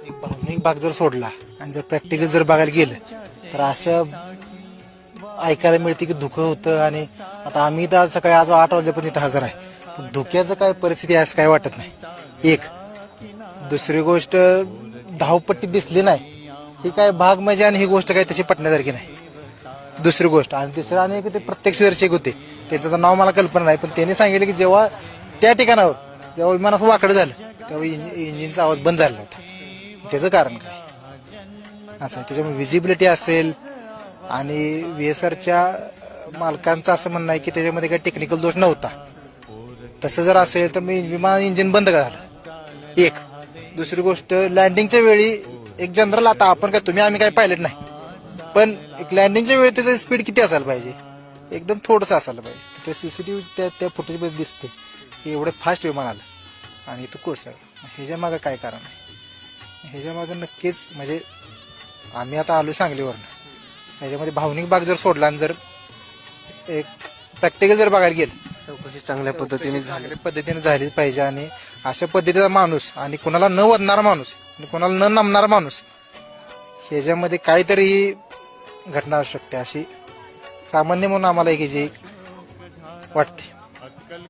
एक भावनिक भाग जर सोडला आणि जर प्रॅक्टिकल जर बघायला गेलं तर अशा ऐकायला मिळते की धुकं होतं. आणि आता आम्ही तर आज सकाळी 8 वाजल्यापर्यंत इथं हजर आहे. पण धुक्याचं काय परिस्थिती आहे असं काय वाटत नाही. एक दुसरी गोष्ट धावपट्टी दिसली नाही ही काय भाग म्हणजे, आणि ही गोष्ट काय तशी पटण्यासारखी नाही. दुसरी गोष्ट आणि तिसरं आणि ते प्रत्यक्षदर्शक होते, त्यांचं नाव मला कल्पना नाही, पण त्यांनी सांगितलं की जेव्हा त्या ठिकाणावर जेव्हा विमान असं वाकडं झालं तेव्हा इंजिनचा आवाज बंद झाला होता. त्याचं कारण काय असं त्याच्यामुळे विजिबिलिटी असेल. आणि VSRच्या मालकांचं असं म्हणणं आहे की त्याच्यामध्ये काही टेक्निकल दोष नव्हता. तसं जर असेल तर मी विमान इंजिन बंद का झालं. एक दुसरी गोष्ट लँडिंगच्या वेळी एक जनरल, आता आपण काय तुम्ही आम्ही काय पायलट नाही, पण एक लँडिंगच्या वेळी त्याचं स्पीड किती असायला पाहिजे, एकदम थोडंसं असायला पाहिजे. ते CCTV त्या फुटेजमध्ये दिसते की एवढं फास्ट विमान आलं आणि इथं कोसळलं. ह्याच्या मागं काय कारण आहे, ह्याच्या मागं नक्कीच म्हणजे आम्ही आता आलो सांगलीवरनं, ह्याच्यामध्ये भावनिक भाग जर सोडला आणि जर एक प्रॅक्टिकल जर बघायला गेलं चौकशी चांगल्या पद्धतीने झाली पाहिजे. आणि अशा पद्धतीचा माणूस आणि कुणाला न वदणारा माणूस आणि कुणाला न नमणारा माणूस ह्याच्यामध्ये काहीतरी घटना असू शकते अशी सामान्य म्हणून आम्हाला एक जी वाटते.